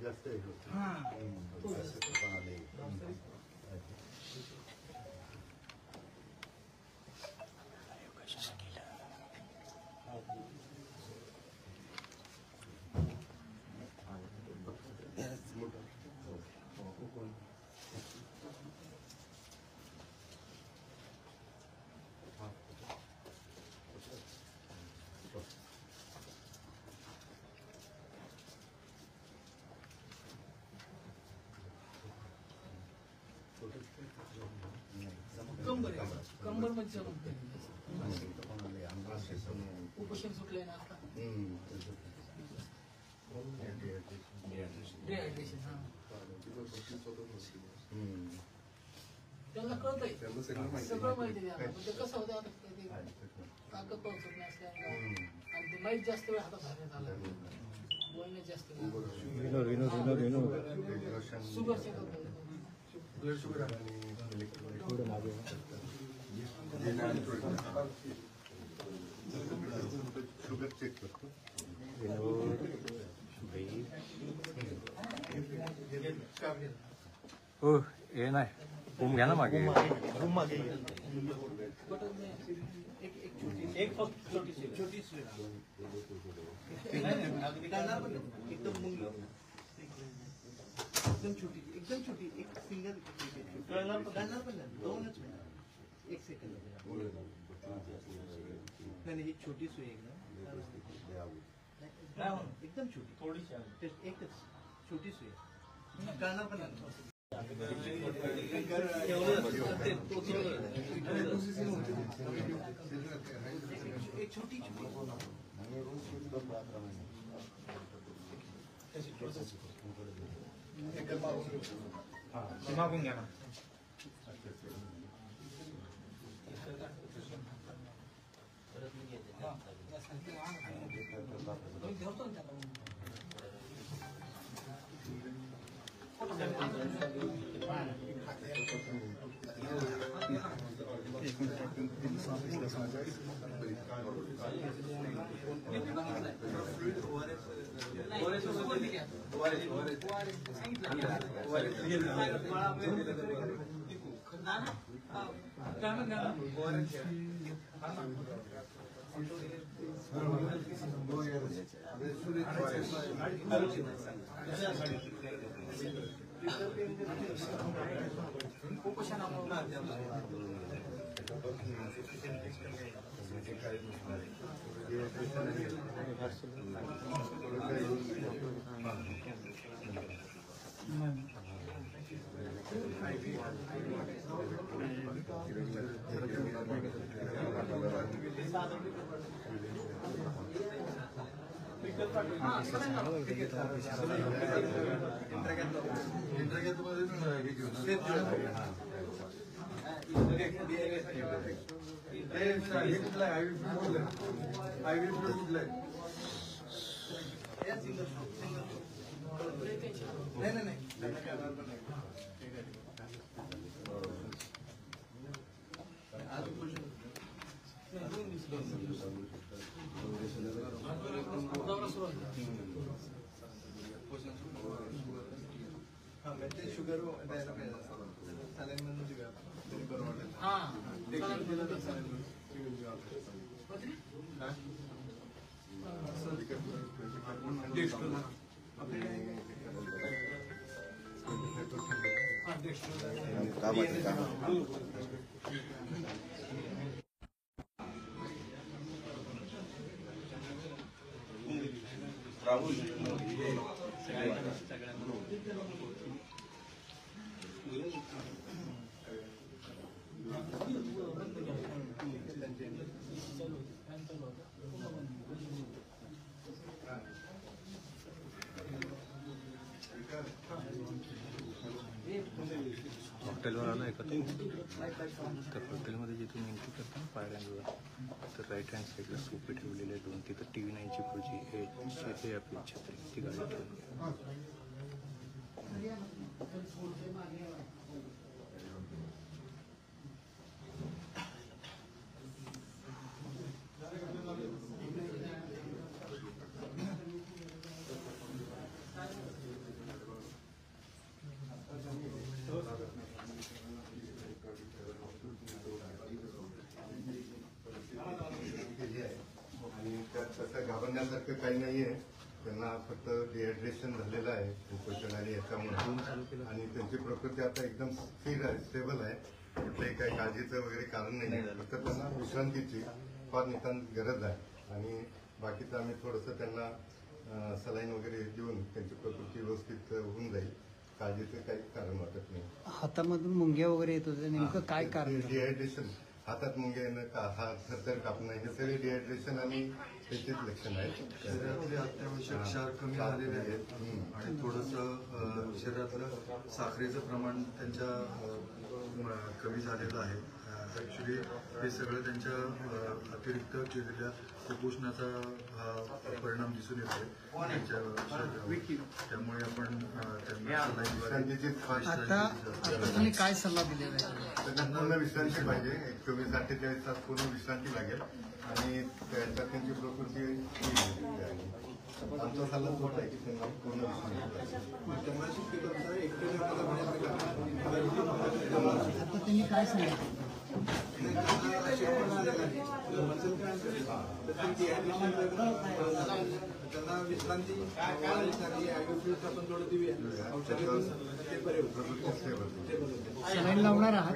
जास्त कंबर मध्ये उपोषण सुटलंय ना आता डिहायड्रेशन. हा त्यांना कळतंय सगळं माहिती द्या. म्हणजे कसं होतं आता ताकद पावसात नसल्यामुळे आणि ते माहीत जास्त वेळ हातात धरण्यात आला बोलण्यात जास्त शुगर चेक शुगर चेक करतो. हो हे नाही रूम घ्या ना मागे रूम मागे एक छोटी एकदम छोटी एक सिंगल गणणार पण दोनच मिनिट एक सेकंड नाही ही छोटी सुई एकदम छोटी थोडीशी एकच छोटी सुई गणणार पण एक छोटी मागून घ्या ना. शुगर राहुल हॉटेलवर आलो आहे का तो तर हॉटेलमध्ये जिथून एंट्री करताना पायऱ्यांवर तर राईट हँड साईडला सोपे ठेवलेले आहेत दोन. तिथं TV 9ची खुर्ची हे आपली छत्री ती गाडी ठेवून आणि त्यात तसं घाबरण्यासारखं काही नाहीये. त्यांना फक्त डिहायड्रेशन झालेलं आहे उपोषण आणि याच्यामुळे, आणि त्यांची प्रकृती आता एकदम स्थिर आहे, स्टेबल आहे. कुठल्याही काही काळजीचं वगैरे कारण नाही. फक्त त्यांना विश्रांतीची फार नितांत गरज आहे. आणि बाकीचं आम्ही थोडंसं त्यांना सलाईन वगैरे देऊन त्यांची प्रकृती व्यवस्थित होऊन जाईल. काळजीचं काही कारण वाटत नाही. हातामधून मुंग्या वगैरे येत होते, नेमकं काय कारण? डिहायड्रेशन, हातात मुंग्या येणं, हात थरथर कापणं, हे सगळे डिहायड्रेशन आणि त्याचेच लक्षण आहेत. शरीरातले अत्यावश्यक क्षार कमी झालेले आहेत आणि थोडंसं शरीरातलं साखरेचं प्रमाण त्यांच्या कमी झालेलं आहे. ॲक्च्युली हे सगळं त्यांच्या अतिरिक्त केलेल्या कुपोषणाचा परिणाम दिसून येतोय त्यांच्या शरीरावर. त्यामुळे आपण त्यांना आता तुम्ही काय सल्ला दिलेला आहे? त्यांना पूर्ण विश्रांती पाहिजे. 24-48 तास पूर्ण विश्रांती लागेल आणि त्याच्यात त्यांची प्रकृती आमचा सल्ला तोच आहे की त्यांना पूर्ण विश्रांती आता त्यांनी काय सांगितलं? त्यांना विश्रांती आपण थोडं देऊया. सलाईन लावणार आहात?